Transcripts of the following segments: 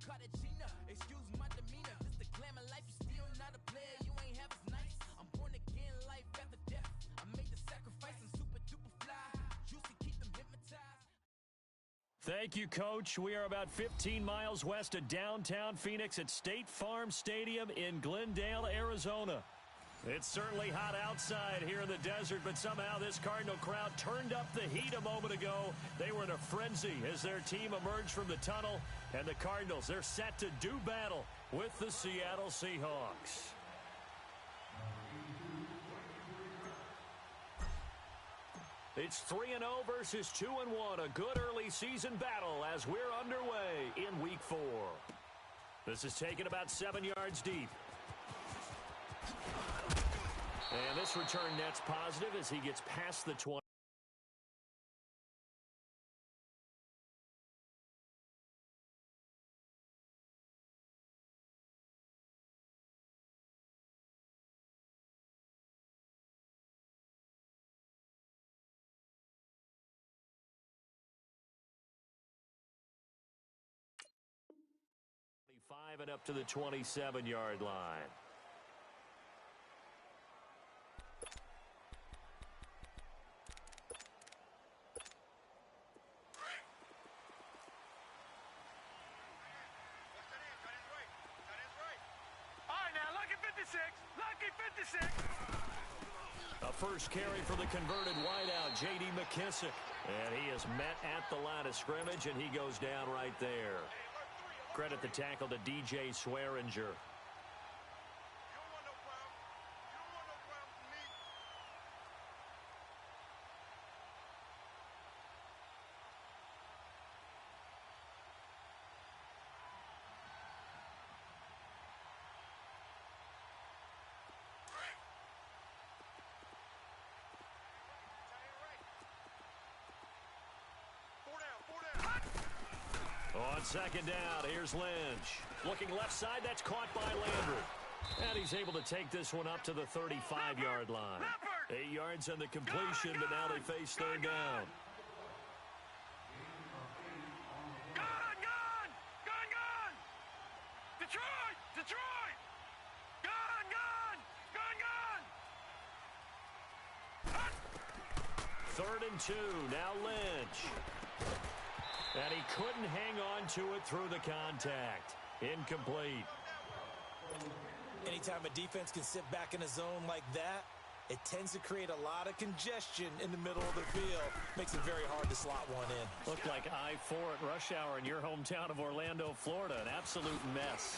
Excuse my demeanor, just the glamour life. You still not a player, you ain't half as nice. I'm born again, life after death. I made the sacrifice, I'm super duper fly. Juicy, keep them hypnotized. Thank you, Coach. We are about 15 miles west of downtown Phoenix at State Farm Stadium in Glendale, Arizona. It's certainly hot outside here in the desert, but somehow this Cardinal crowd turned up the heat a moment ago. They were in a frenzy as their team emerged from the tunnel, and the Cardinals, they're set to do battle with the Seattle Seahawks. It's 3-0 versus 2-1, a good early season battle as we're underway in Week 4. This is taken about 7 yards deep. And this return net's positive as he gets past the 20. And up to the 27-yard line. Lucky 56. A first carry for the converted wideout, J.D. McKissick. And he is met at the line of scrimmage, and he goes down right there. Credit the tackle to D.J. Swearinger. On second down, here's Lynch. Looking left side, that's caught by Landry. And he's able to take this one up to the 35-yard line. 8 yards on the completion, but now they face third down. Gone! Detroit! Gone! 3rd and 2, now Lynch. And he couldn't hang on to it through the contact. Incomplete. Anytime a defense can sit back in a zone like that, it tends to create a lot of congestion in the middle of the field. Makes it very hard to slot one in. Looked like I-4 at rush hour in your hometown of Orlando, Florida. An absolute mess.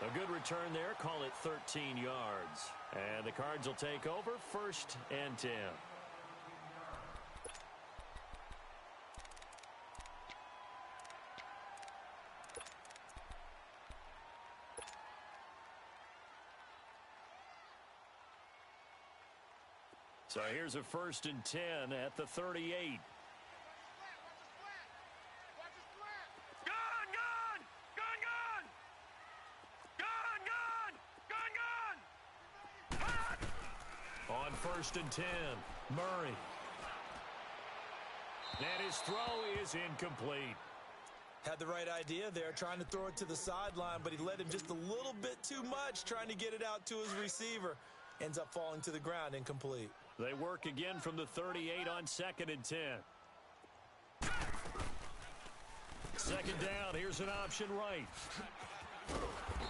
A good return there. Call it 13 yards. And the Cards will take over 1st and 10. So here's a 1st and 10 at the 38. On 1st and 10, Murray. And his throw is incomplete. Had the right idea there, trying to throw it to the sideline, but he led him just a little bit too much, trying to get it out to his receiver. Ends up falling to the ground, incomplete. They work again from the 38 on 2nd and 10. Second down, here's an option right.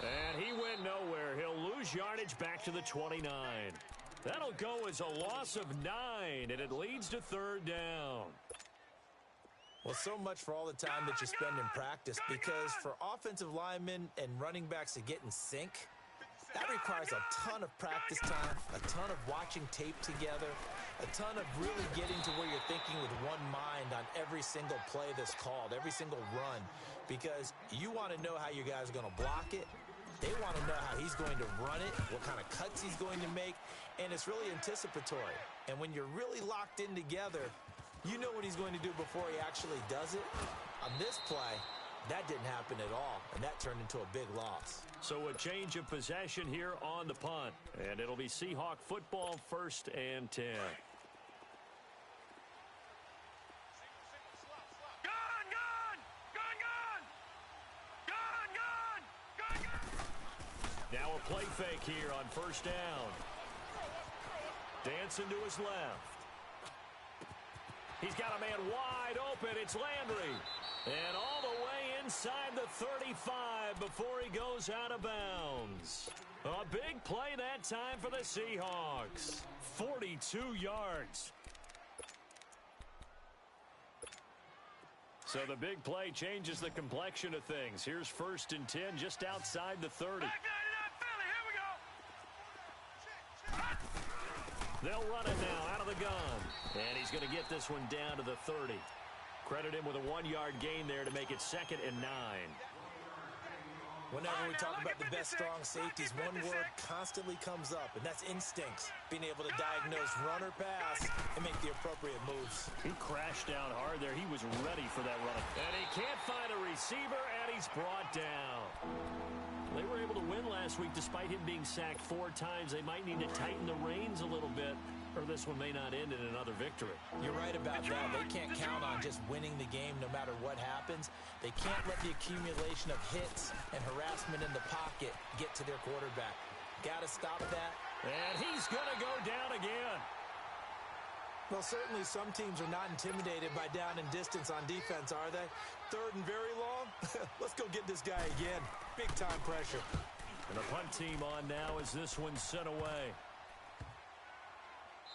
And he went nowhere. He'll lose yardage back to the 29. That'll go as a loss of 9, and it leads to 3rd down. Well, so much for all the time that you spend in practice, because for offensive linemen and running backs to get in sync, that requires a ton of practice time, a ton of watching tape together, a ton of really getting to where you're thinking with one mind on every single play that's called, every single run, because you want to know how you guys are going to block it. They want to know how he's going to run it, what kind of cuts he's going to make, and it's really anticipatory. And when you're really locked in together, you know what he's going to do before he actually does it. On this play, that didn't happen at all, and that turned into a big loss. So a change of possession here on the punt, and it'll be Seahawk football 1st and 10. Gone! Now a play fake here on first down. Dancing to his left. He's got a man wide open. It's Landry. And all the way inside the 35 before he goes out of bounds. A big play that time for the Seahawks. 42 yards. So the big play changes the complexion of things. Here's 1st and 10 just outside the 30. They'll run it now out of the gun. And he's going to get this one down to the 30. Credit him with a 1-yard gain there to make it 2nd and 9. Whenever we talk about the best strong safeties, one word constantly comes up, and that's instincts. Being able to diagnose run or pass and make the appropriate moves. He crashed down hard there. He was ready for that run. And he can't find a receiver, and he's brought down. They were able to win last week despite him being sacked 4 times. They might need to tighten the reins a little bit, or this one may not end in another victory. You're right about that. They can't count on just winning the game no matter what happens. They can't let the accumulation of hits and harassment in the pocket get to their quarterback. Got to stop that. And he's going to go down again. Well, certainly some teams are not intimidated by down and distance on defense, are they? 3rd and very long? Let's go get this guy again. Big-time pressure. And the punt team on now as this one's sent away.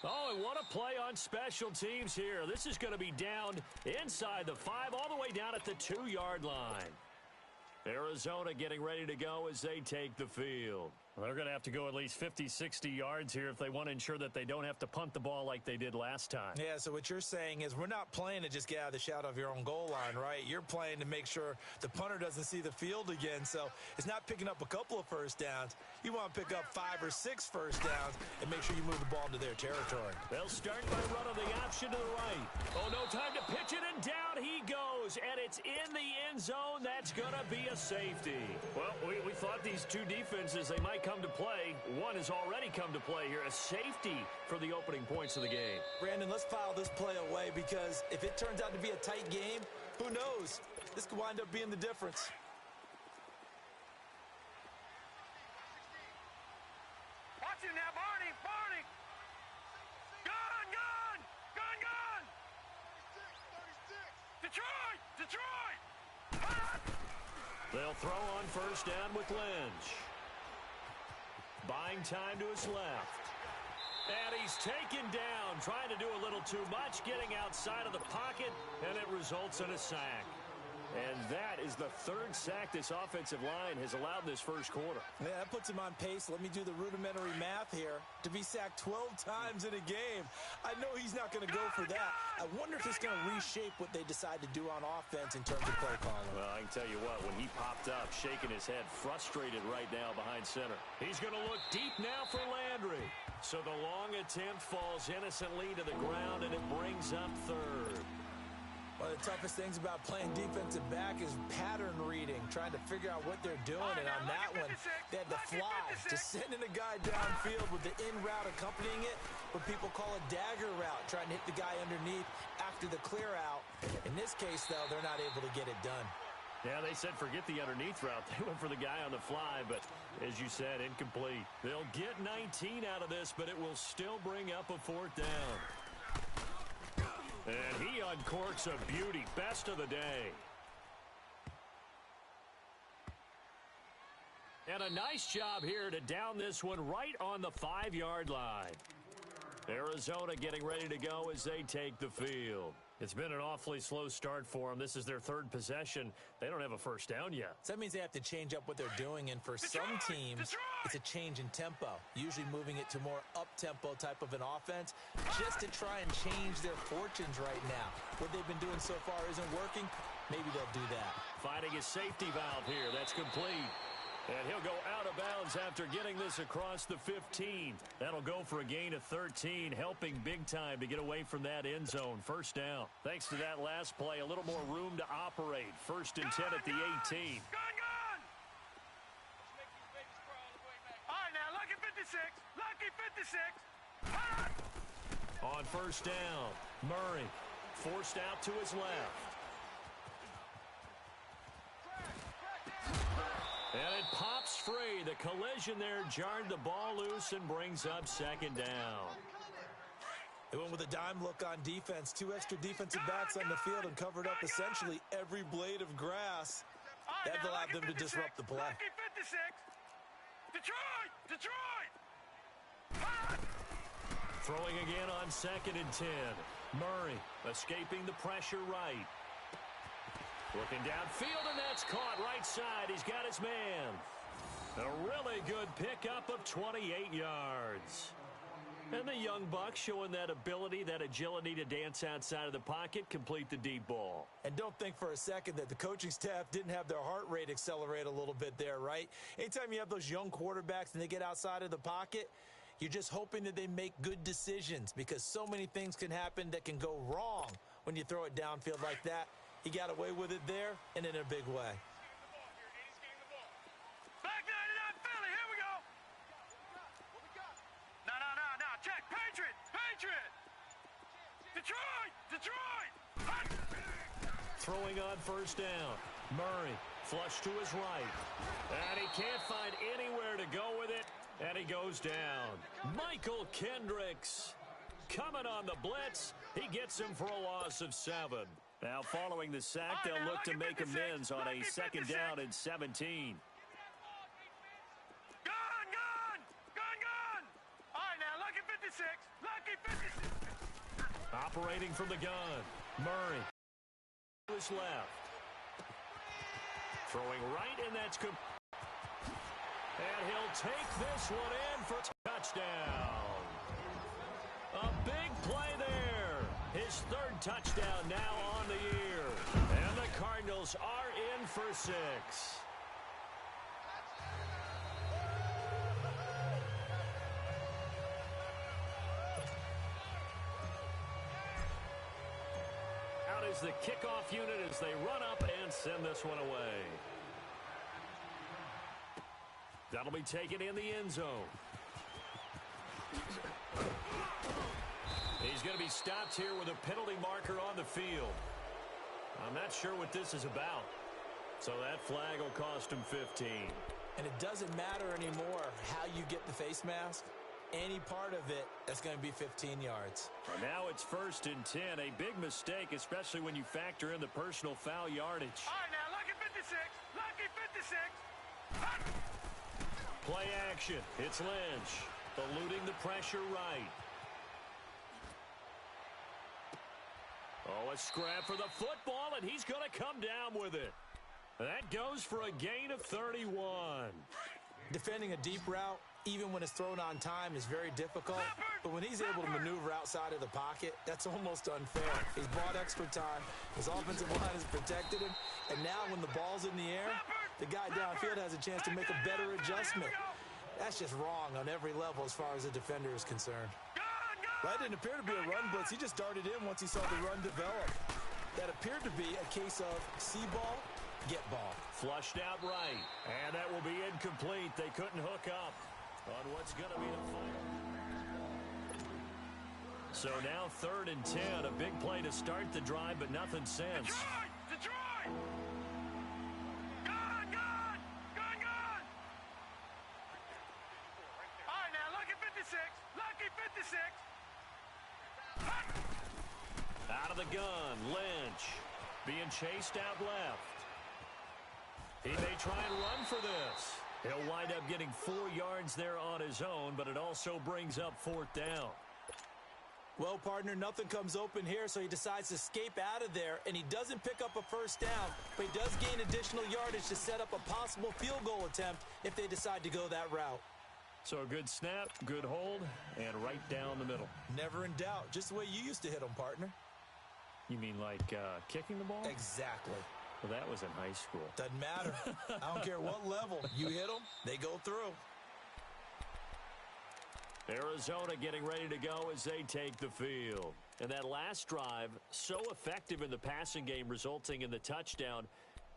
Oh, and what a play on special teams here. This is going to be down inside the 5, all the way down at the 2-yard line. Arizona getting ready to go as they take the field. Well, they're going to have to go at least 50, 60 yards here if they want to ensure that they don't have to punt the ball like they did last time. Yeah, so what you're saying is we're not playing to just get out of the shadow of your own goal line, right? You're playing to make sure the punter doesn't see the field again. So it's not picking up a couple of first downs. You want to pick up 5 or 6 first downs and make sure you move the ball into their territory. They'll start by running the option to the right. Oh, no time to pitch it, and down he goes. And it's in the end zone. That's going to be a safety. Well, we thought these two defenses, they might come to play. One has already come to play here. A safety for the opening points of the game. Brandon, let's file this play away because if it turns out to be a tight game, who knows? This could wind up being the difference. Watch it now, Barney, Barney. Gun, gun, gun, gun. Detroit, Detroit. They'll throw on first down with Lynch. Buying time to his left. And he's taken down, trying to do a little too much, getting outside of the pocket, and it results in a sack. And that is the 3rd sack this offensive line has allowed in this first quarter. Yeah, that puts him on pace. Let me do the rudimentary math here. To be sacked 12 times in a game, I know he's not going to go for that. I wonder if it's going to reshape what they decide to do on offense in terms of play calling. Well, I can tell you what, when he popped up, shaking his head, frustrated right now behind center. He's going to look deep now for Landry. So the long attempt falls innocently to the ground, and it brings up 3rd. One of the toughest things about playing defensive back is pattern reading, trying to figure out what they're doing. And on that one, they had to fly to sending a guy downfield with the in route accompanying it, what people call a dagger route, trying to hit the guy underneath after the clear out. In this case, though, they're not able to get it done. Yeah, they said forget the underneath route. They went for the guy on the fly, but as you said, incomplete. They'll get 19 out of this, but it will still bring up a 4th down. And he uncorks a beauty. Best of the day. And a nice job here to down this one right on the 5-yard line. Arizona getting ready to go as they take the field. It's been an awfully slow start for them. This is their 3rd possession. They don't have a first down yet. So that means they have to change up what they're doing, and for some teams, it's a change in tempo, usually moving it to more up-tempo type of an offense just to try and change their fortunes right now. What they've been doing so far isn't working. Maybe they'll do that. Finding a safety valve here. That's complete. And he'll go out of bounds after getting this across the 15. That'll go for a gain of 13, helping big time to get away from that end zone. First down. Thanks to that last play, a little more room to operate. 1st and 10 at the 18. Gun! All right, now, lucky 56. Lucky 56. On first down, Murray forced out to his left. And it pops free. The collision there jarred the ball loose and brings up second down. They went with a dime look on defense. 2 extra defensive backs on the field and covered up essentially every blade of grass. That allowed them to disrupt the play. Lucky 56. Detroit! Throwing again on 2nd and 10. Murray escaping the pressure right. Looking downfield, and that's caught right side. He's got his man. A really good pickup of 28 yards. And the young buck showing that ability, that agility to dance outside of the pocket, complete the deep ball. And don't think for a second that the coaching staff didn't have their heart rate accelerate a little bit there, right? Anytime you have those young quarterbacks and they get outside of the pocket, you're just hoping that they make good decisions because so many things can happen that can go wrong when you throw it downfield like that. He got away with it there and in a big way. Back 99 Philly, here we go. No. Check. Patriot. Detroit. Throwing on first down. Murray flush to his right. And he can't find anywhere to go with it. And he goes down. Michael Kendricks coming on the blitz. He gets him for a loss of 7. Now following the sack, they'll look to make amends on a 2nd down and 17. Gun. All right, now, lucky 56. Operating from the gun. Murray to his left. Throwing right, and that's good. And he'll take this one in for touchdown. A big play there. His 3rd touchdown now on the year. And the Cardinals are in for 6. Out is the kickoff unit as they run up and send this one away. That'll be taken in the end zone. He's going to be stopped here with a penalty marker on the field. I'm not sure what this is about. So that flag will cost him 15. And it doesn't matter anymore how you get the face mask. Any part of it, that's going to be 15 yards. And now it's 1st and 10. A big mistake, especially when you factor in the personal foul yardage. All right, now, lucky 56. Play action. It's Lynch eluding the pressure right. Oh, a scrap for the football, and he's going to come down with it. That goes for a gain of 31. Defending a deep route, even when it's thrown on time, is very difficult. But when he's able to maneuver outside of the pocket, that's almost unfair. He's bought extra time. His offensive line has protected him. And now when the ball's in the air, the guy downfield has a chance to make a better adjustment. That's just wrong on every level as far as the defender is concerned. That didn't appear to be a run blitz. He just darted in once he saw the run develop. That appeared to be a case of see ball, get ball. Flushed out right. And that will be incomplete. They couldn't hook up on what's going to be the final. So now 3rd and 10. A big play to start the drive, but nothing since. Detroit! Gun! All right, now, lucky 56. Out of the gun, Lynch being chased out left. He may try and run for this. He'll wind up getting 4 yards there on his own, but it also brings up 4th down. Well, partner, nothing comes open here, so he decides to escape out of there, and he doesn't pick up a 1st down, but he does gain additional yardage to set up a possible field goal attempt if they decide to go that route. So a good snap, good hold, and right down the middle. Never in doubt. Just the way you used to hit them, partner. You mean like kicking the ball? Exactly. Well, that was in high school. Doesn't matter. I don't care what level. You hit them, they go through. Arizona getting ready to go as they take the field. And that last drive, so effective in the passing game, resulting in the touchdown.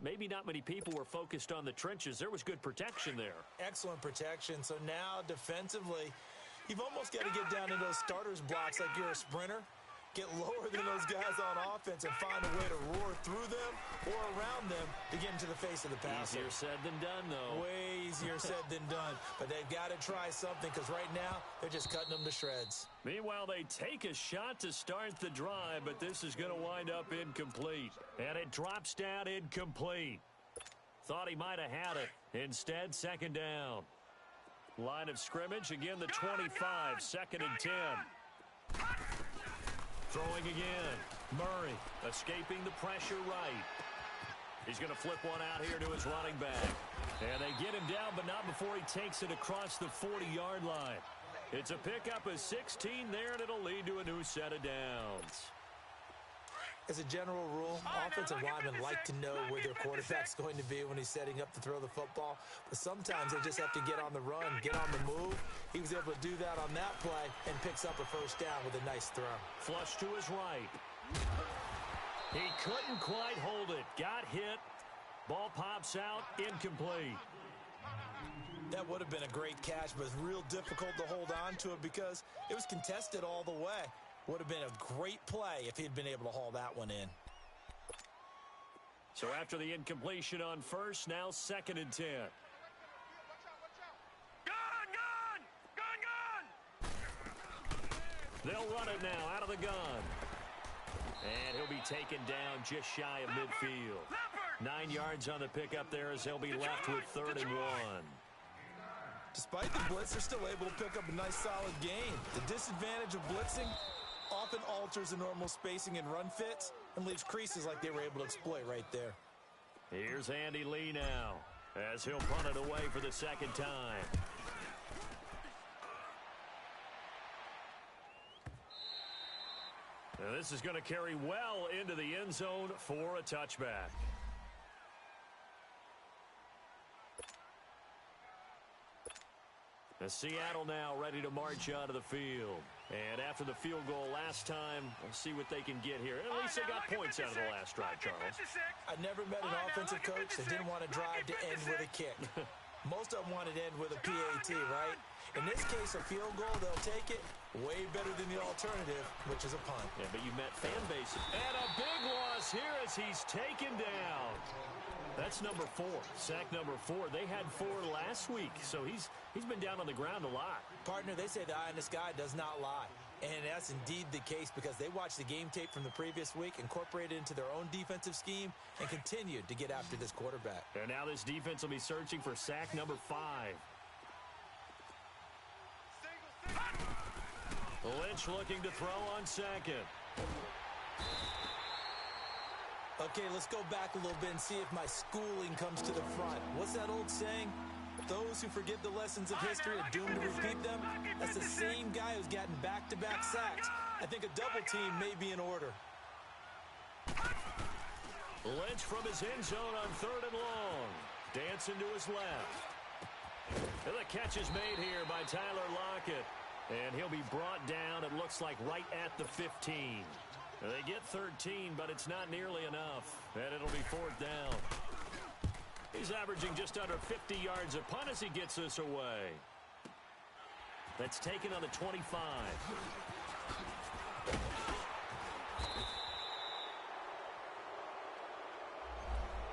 Maybe not many people were focused on the trenches. There was good protection there. Excellent protection. So now defensively, you've almost got to get down into those starters blocks like you're a sprinter. Get lower than those guys on offense and find a way to roar through them or around them to get into the face of the passer. Easier said than done, though. Way easier said than done. But they've got to try something because right now they're just cutting them to shreds. Meanwhile, they take a shot to start the drive, but this is going to wind up incomplete. And it drops down incomplete. Thought he might have had it. Instead, second down. Line of scrimmage, again the 25, second and 10. Throwing again. Murray escaping the pressure right. He's going to flip one out here to his running back. And they get him down, but not before he takes it across the 40-yard line. It's a pickup of 16 there, and it'll lead to a new set of downs. As a general rule, offensive linemen like to know where their quarterback's going to be when he's setting up to throw the football. But sometimes they just have to get on the run, get on the move. He was able to do that on that play and picks up a first down with a nice throw. Flush to his right. He couldn't quite hold it. Got hit. Ball pops out. Incomplete. That would have been a great catch, but it's real difficult to hold on to it because it was contested all the way. Would have been a great play if he'd been able to haul that one in. So after the incompletion on first, now second and 10. They'll run it now out of the gun. And he'll be taken down just shy of midfield. 9 yards on the pickup there as they'll be left with third and 1. Despite the blitz, they're still able to pick up a nice solid gain. The disadvantage of blitzing often alters the normal spacing and run fits and leaves creases like they were able to exploit right there. Here's Andy Lee now as he'll punt it away for the second time. Now this is going to carry well into the end zone for a touchback. As Seattle now ready to march onto the field. And after the field goal last time, we'll see what they can get here. At least they got points out of the last drive, Charles. I never met an offensive coach that didn't want to drive to end with a kick. Most of them wanted to end with a PAT, right? In this case, a field goal, they'll take it. Way better than the alternative, which is a punt. Yeah, but you met fan base. And a big loss here as he's taken down. That's number 4, sack number 4. They had 4 last week, so he's been down on the ground a lot. Partner, they say the eye in the sky does not lie. And that's indeed the case because they watched the game tape from the previous week, incorporated it into their own defensive scheme, and continued to get after this quarterback. And now this defense will be searching for sack number 5. Lynch looking to throw on second. Okay, let's go back a little bit and see if my schooling comes to the front. What's that old saying? Those who forget the lessons of history are doomed to repeat them. That's the same guy who's gotten back-to-back sacks. I think a double team may be in order. Lynch from his end zone on third and long. Dancing to his left. And the catch is made here by Tyler Lockett. And he'll be brought down, it looks like, right at the 15. They get 13, but it's not nearly enough. And it'll be fourth down. He's averaging just under 50 yards a punt as he gets this away. That's taken on the 25.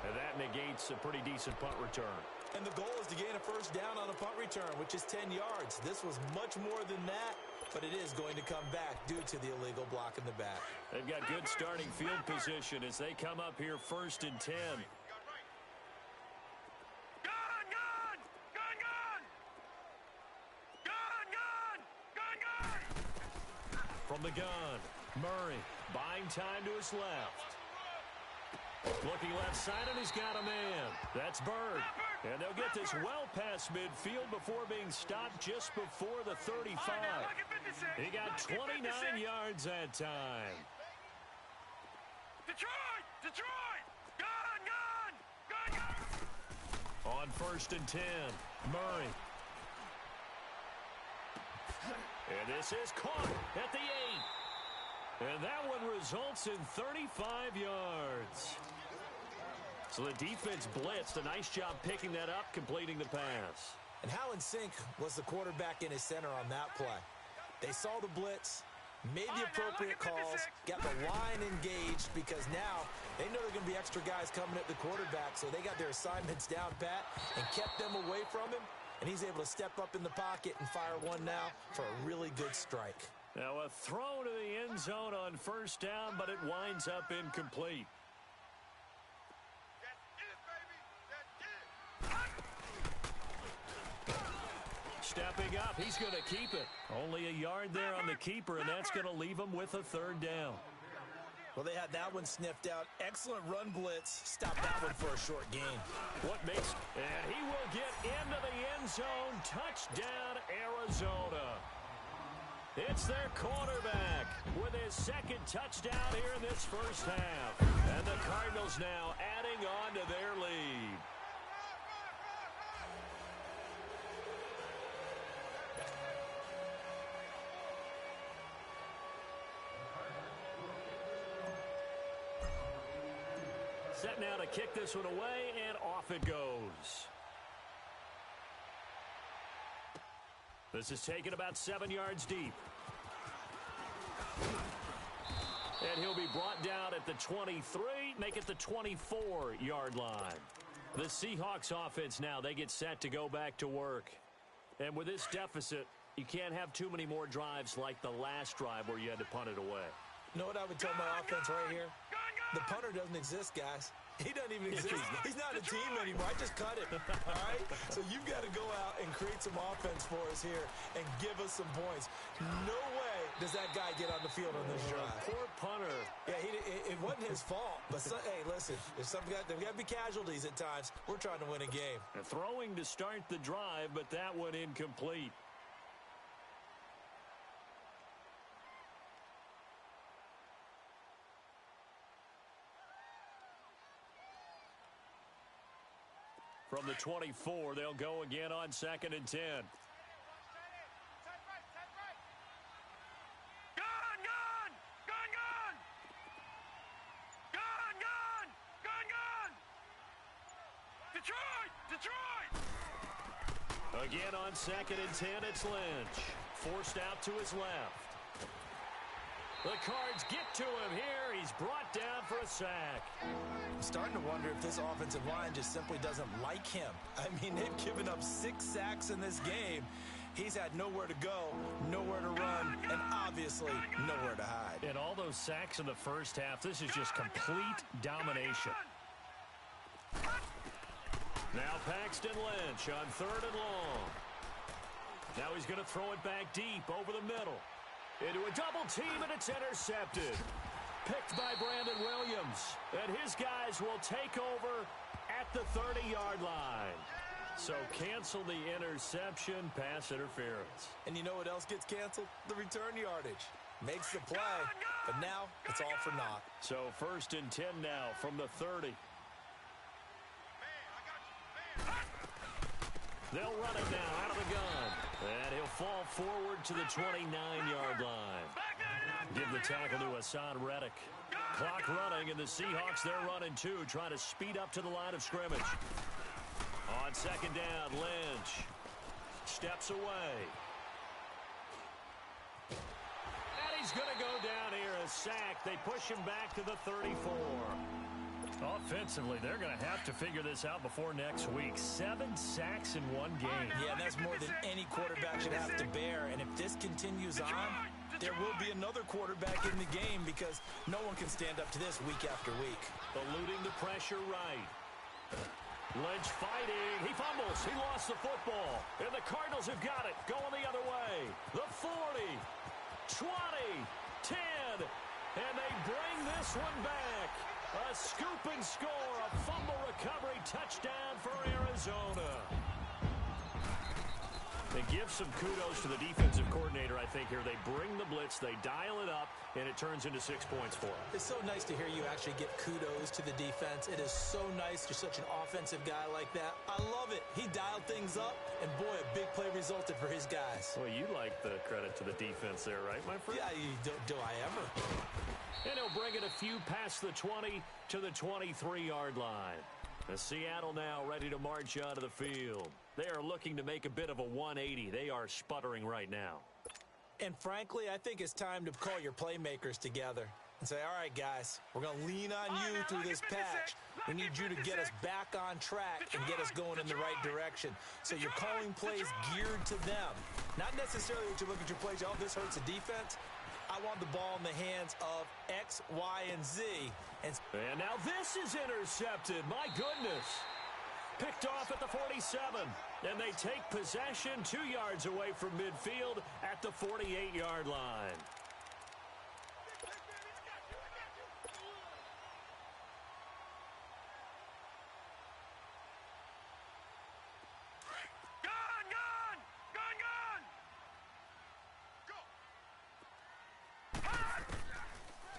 And that negates a pretty decent punt return. And the goal is to gain a first down on a punt return, which is 10 yards. This was much more than that, but it is going to come back due to the illegal block in the back. They've got good starting field position as they come up here first and 10. From the gun, Murray buying time to his left. Looking left side, and he's got a man. That's Bird. And they'll get this well past midfield before being stopped just before the 35. He got 29 yards that time. Detroit! Gun! On first and 10, Murray. And this is caught at the 8. And that one results in 35 yards. So the defense blitzed. A nice job picking that up, completing the pass. And how in sync was the quarterback and his center on that play? They saw the blitz, Made the appropriate calls, got the line engaged because now they know there are going to be extra guys coming at the quarterback, so they got their assignments down pat and kept them away from him, and he's able to step up in the pocket and fire one now for a really good strike. Now a throw to the end zone on first down, but it winds up incomplete. Stepping up, he's going to keep it. Only a yard there on the keeper, and that's going to leave him with a third down. Well, they had that one sniffed out. Excellent run blitz. Stop that one for a short gain. What makes... And he will get into the end zone. Touchdown, Arizona. It's their quarterback with his second touchdown here in this first half. And the Cardinals now adding on to their lead. Set now to kick this one away, and off it goes. This is taken about 7 yards deep. And he'll be brought down at the 23, make it the 24-yard line. The Seahawks offense now, they get set to go back to work. And with this deficit, you can't have too many more drives like the last drive where you had to punt it away. You know what I would tell my offense right here? The punter doesn't exist, guys. He doesn't even exist. He's not a team anymore. I just cut him, all right? So you've got to go out and create some offense for us here and give us some points. No way does that guy get on the field on this drive. Poor punter. Yeah, it wasn't his fault. But, hey, listen, there's got to be casualties at times. We're trying to win a game. Throwing to start the drive, but that one incomplete. From the 24, they'll go again on 2nd and 10. Detroit! Again on 2nd and 10, it's Lynch. Forced out to his left. The Cards get to him here. He's brought down for a sack. I'm starting to wonder if this offensive line just simply doesn't like him. I mean, they've given up 6 sacks in this game. He's had nowhere to go, nowhere to run, and obviously nowhere to hide. And all those sacks in the first half, this is just complete domination. Now Paxton Lynch on 3rd and long. Now he's going to throw it back deep over the middle. Into a double team, and it's intercepted. Picked by Brandon Williams. And his guys will take over at the 30-yard line. So cancel the interception, pass interference. And you know what else gets canceled? The return yardage. Makes the play, but now it's all for naught. So 1st and 10 now from the 30. They'll run it now out of the gun. And he'll fall forward to the 29-yard line. Give the tackle to Hassan Reddick. Clock running, and the Seahawks, they're running too, trying to speed up to the line of scrimmage. On 2nd down, Lynch steps away. And he's going to go down here, a sack. They push him back to the 34. Offensively, they're going to have to figure this out before next week. 7 sacks in one game. Yeah, that's more than any quarterback should have to bear. And if this continues on, there will be another quarterback in the game because no one can stand up to this week after week. Eluding the pressure right. Lynch fighting. He fumbles. He lost the football. And the Cardinals have got it. Going the other way. The 40, 20, 10. And they bring this one back. A scoop and score, a fumble recovery touchdown for Arizona. They give some kudos to the defensive coordinator, I think, here. They bring the blitz, they dial it up, and it turns into 6 points for them. It's so nice to hear you actually give kudos to the defense. It is so nice. You're such an offensive guy like that. I love it. He dialed things up, and boy, a big play resulted for his guys. Well, you like the credit to the defense there, right, my friend? Yeah, do I ever? And he'll bring it a few past the 20 to the 23-yard line. The Seattle now ready to march onto the field. They are looking to make a bit of a 180. They are sputtering right now. And frankly, I think it's time to call your playmakers together and say, all right, guys, we're going to lean on you through this patch. We need you to get us back on track and get us going in the right direction. So you're calling plays geared to them. Not necessarily that you look at your plays, oh, this hurts the defense. I want the ball in the hands of X, Y, and Z. And now this is intercepted. My goodness. Picked off at the 47. And they take possession 2 yards away from midfield at the 48-yard line.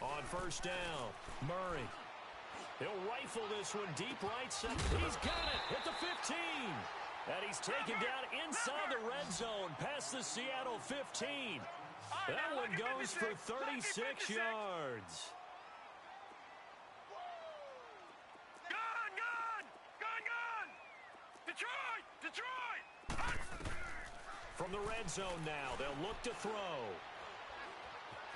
On first down, Murray. He'll rifle this one deep right side. He's got it at the 15. And he's taken down inside the red zone past the Seattle 15. That one goes for 36 yards. Gun! Detroit! From the red zone now, they'll look to throw.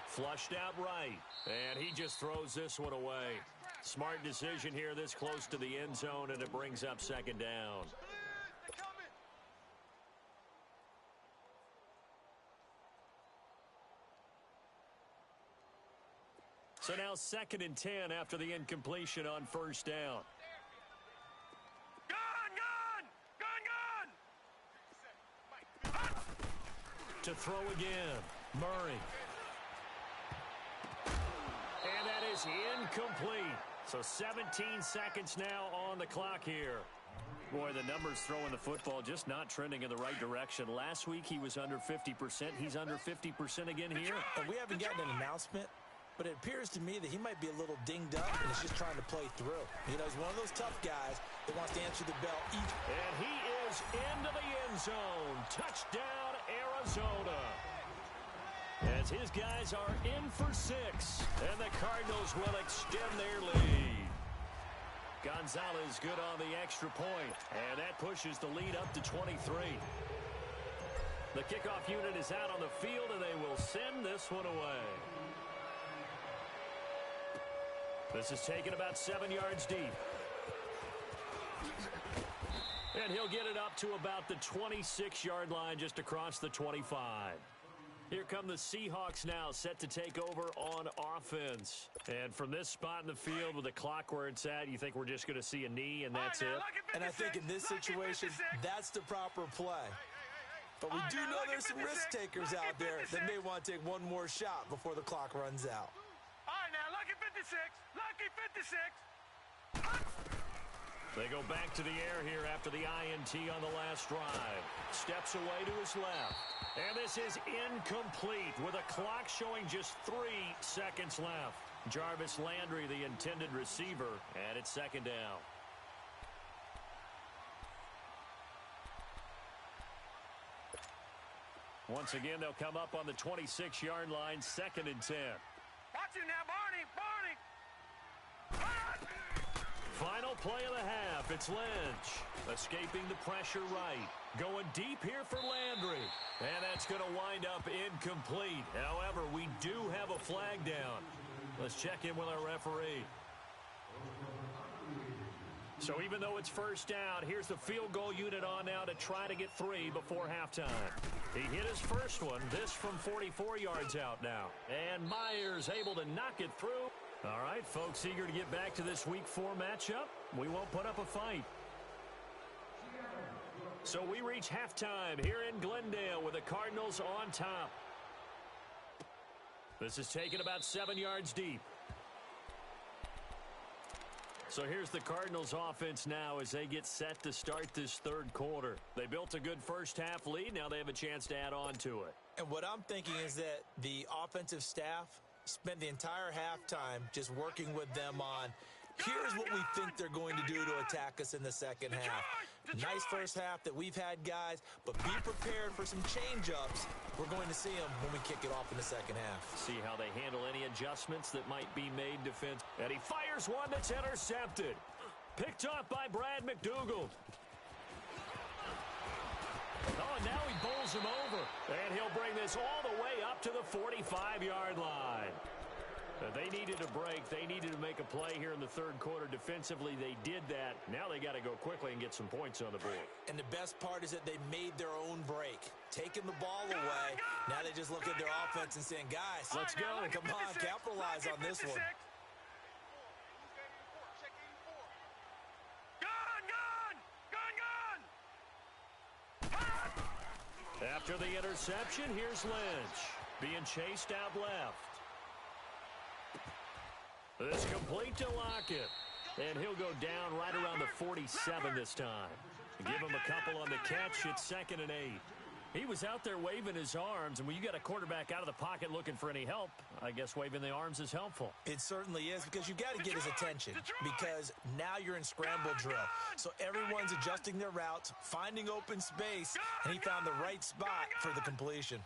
Flushed out right, and he just throws this one away. Smart decision here this close to the end zone, and it brings up second down. So now 2nd and 10 after the incompletion on first down. Gun! To throw again, Murray. And that is incomplete. So 17 seconds now on the clock here. Boy, the numbers throwing the football just not trending in the right direction. Last week he was under 50%. He's under 50% again here. And we haven't gotten an announcement, but it appears to me that he might be a little dinged up and is just trying to play through. You know, he's one of those tough guys that wants to answer the bell each. And he is into the end zone. Touchdown, Arizona. As his guys are in for 6, and the Cardinals will extend their lead. Gonzalez good on the extra point, and that pushes the lead up to 23. The kickoff unit is out on the field, and they will send this one away. This is taken about 7 yards deep. And he'll get it up to about the 26-yard line just across the 25. Here come the Seahawks now, set to take over on offense. And from this spot in the field with the clock where it's at, you think we're just going to see a knee and that's it? And I think in this situation, that's the proper play. But we do know there's some risk takers out there that may want to take one more shot before the clock runs out. All right, now, lucky 56. Lucky 56. They go back to the air here after the INT on the last drive. Steps away to his left. And this is incomplete with a clock showing just 3 seconds left. Jarvis Landry, the intended receiver, and it's second down. Once again, they'll come up on the 26-yard line, 2nd and 10. Watch him now, Barney! Final play of the half, it's Lynch. Escaping the pressure right. Going deep here for Landry. And that's going to wind up incomplete. However, we do have a flag down. Let's check in with our referee. So even though it's first down, here's the field goal unit on now to try to get 3 before halftime. He hit his first one, this from 44 yards out now. And Myers able to knock it through. All right, folks, eager to get back to this Week 4 matchup. We won't put up a fight. So we reach halftime here in Glendale with the Cardinals on top. This is taken about 7 yards deep. So here's the Cardinals offense now as they get set to start this third quarter. They built a good first half lead. Now they have a chance to add on to it. And what I'm thinking is that the offensive staff spent the entire halftime just working with them on, here's what we think they're going to do to attack us in the second half. Nice first half that we've had, guys, but be prepared for some change-ups. We're going to see them when we kick it off in the second half. See how they handle any adjustments that might be made defense. And he fires one that's intercepted. Picked off by Brad McDougald. Oh, and now he bowls runs him over. And he'll bring this all the way up to the 45-yard line. They needed a break. They needed to make a play here in the third quarter. Defensively, they did that. Now they got to go quickly and get some points on the board. And the best part is that they made their own break, taking the ball away. Now they just look at their offense and saying, guys, let's go. Come on, capitalize on this one. After the interception, here's Lynch. Being chased out left. This complete to Lockett. And he'll go down right around the 47 this time. Give him a couple on the catch. It's 2nd and 8. He was out there waving his arms, and when you got a quarterback out of the pocket looking for any help, I guess waving the arms is helpful. It certainly is, because you got to get his attention, because now you're in scramble drill. So everyone's adjusting their routes, finding open space, and he found the right spot for the completion.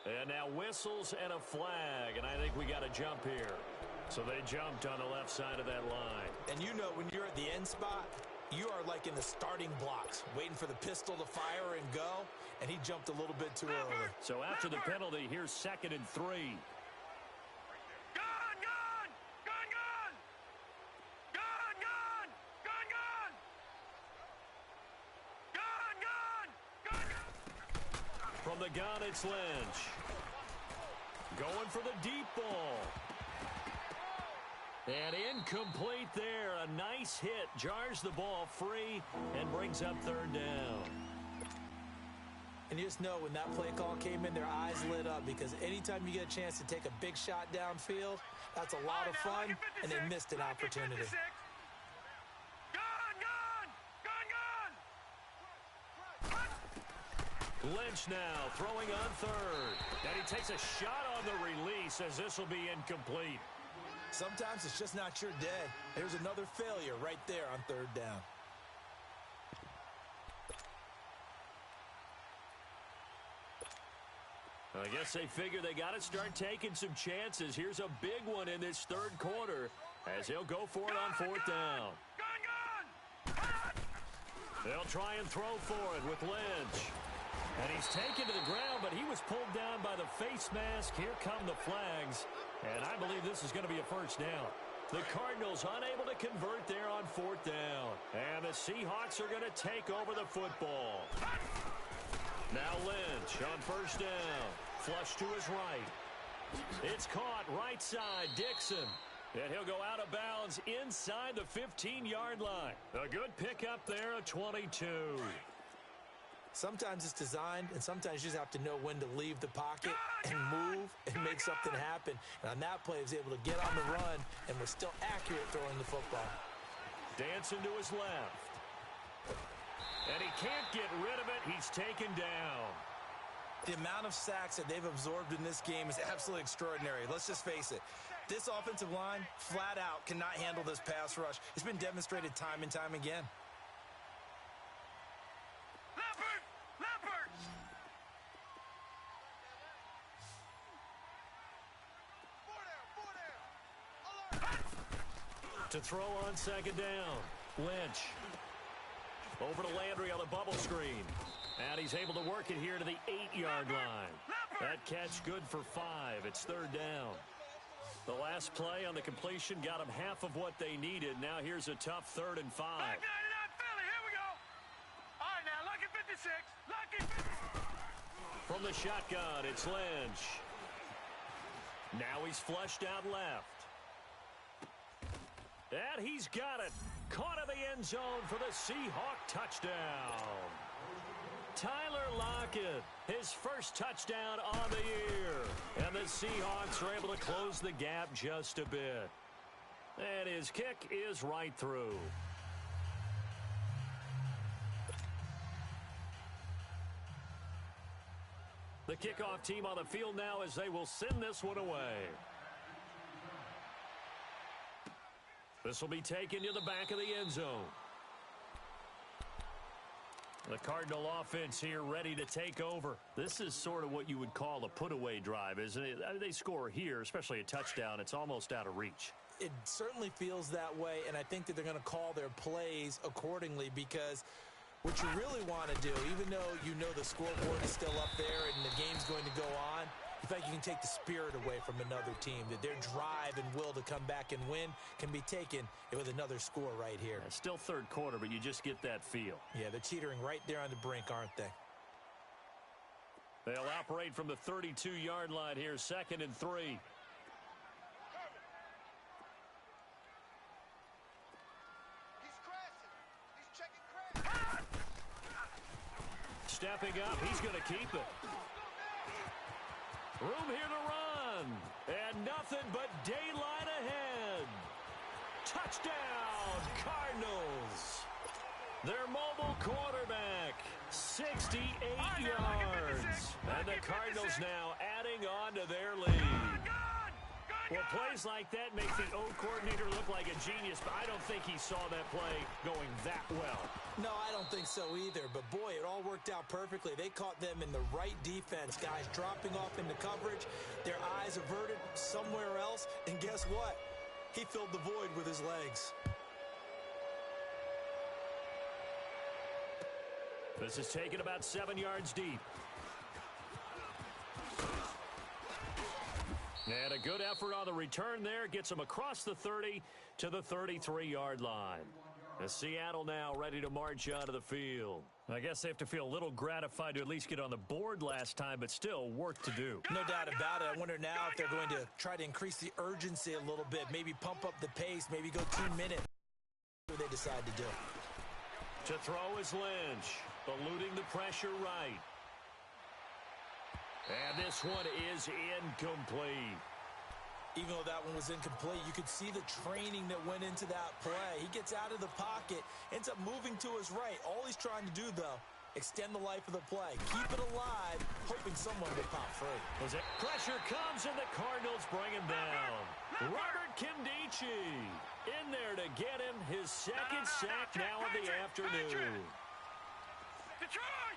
And now whistles and a flag, and I think we got a jump here. So they jumped on the left side of that line. And you know, when you're at the end spot, you are like in the starting blocks, waiting for the pistol to fire and go, and he jumped a little bit too early. So after the penalty, here's 2nd and 3. From the gun, it's Lynch. Going for the deep ball. And incomplete there. A nice hit. Jars the ball free and brings up 3rd down. And you just know when that play call came in, their eyes lit up, because anytime you get a chance to take a big shot downfield, that's a lot of fun, and they missed an opportunity. Lynch now throwing on 3rd. And he takes a shot on the release as this will be incomplete. Sometimes it's just not your day. There's another failure right there on 3rd down. I guess they figure they got to start taking some chances. Here's a big one in this 3rd quarter as he'll go for it on 4th down. They'll try and throw for it with Lynch. And he's taken to the ground, but he was pulled down by the face mask. Here come the flags. And I believe this is going to be a 1st down. The Cardinals unable to convert there on 4th down. And the Seahawks are going to take over the football. Now Lynch on 1st down. Flush to his right. It's caught right side, Dixon. And he'll go out of bounds inside the 15-yard line. A good pickup there, a 22. Sometimes it's designed, and sometimes you just have to know when to leave the pocket and move and make something happen. And on that play, he was able to get on the run and was still accurate throwing the football. Dancing to his left. And he can't get rid of it. He's taken down. The amount of sacks that they've absorbed in this game is absolutely extraordinary. Let's just face it. This offensive line, flat out, cannot handle this pass rush. It's been demonstrated time and time again. To throw on 2nd down. Lynch. Over to Landry on the bubble screen. And he's able to work it here to the 8-yard line. That catch good for 5. It's 3rd down. The last play on the completion got them half of what they needed. Now here's a tough 3rd and 5. Back 99 Philly, here we go. All right, now, lucky 56. Lucky 56. From the shotgun, it's Lynch. Now he's flushed out left. And he's got it. Caught in the end zone for the Seahawk touchdown. Tyler Lockett, his first touchdown on the year. And the Seahawks are able to close the gap just a bit. And his kick is right through. The kickoff team on the field now as they will send this one away. This will be taken to the back of the end zone. The Cardinal offense here ready to take over. This is sort of what you would call a put-away drive, isn't it? I mean, they score here, especially a touchdown. It's almost out of reach. It certainly feels that way, and I think that they're going to call their plays accordingly, because What you really want to do, even though you know the scoreboard is still up there and the game's going to go on, you feel like you can take the spirit away from another team, that their drive and will to come back and win can be taken with another score right here. Yeah, still third quarter, but you just get that feel. Yeah, they're teetering right there on the brink, aren't they? They'll operate from the 32-yard line here, 2nd and 3. Stepping up, he's going to keep it. Room here to run. And nothing but daylight ahead. Touchdown, Cardinals. Their mobile quarterback, 68 yards. And the Cardinals now adding on to their lead. Well, plays like that make the O coordinator look like a genius, but I don't think he saw that play going that well. No, I don't think so either, but boy, it all worked out perfectly. They caught them in the right defense, guys dropping off into coverage, their eyes averted somewhere else, and guess what? He filled the void with his legs. This is taken about 7 yards deep. And a good effort on the return there. Gets them across the 30 to the 33-yard line. And Seattle now ready to march onto the field. I guess they have to feel a little gratified to at least get on the board last time, but still work to do. No doubt about it. I wonder now if they're going to try to increase the urgency a little bit, maybe pump up the pace, maybe go 2 minutes. What do they decide to do? To throw is Lynch, eluding the pressure right. And this one is incomplete. Even though that one was incomplete, you could see the training that went into that play. He gets out of the pocket, ends up moving to his right. All he's trying to do, though, extend the life of the play. Keep it alive, hoping someone will pop free. Pressure comes, and the Cardinals bring him down. Robert Kimdichie in there to get him his second sack now of the afternoon. Detroit!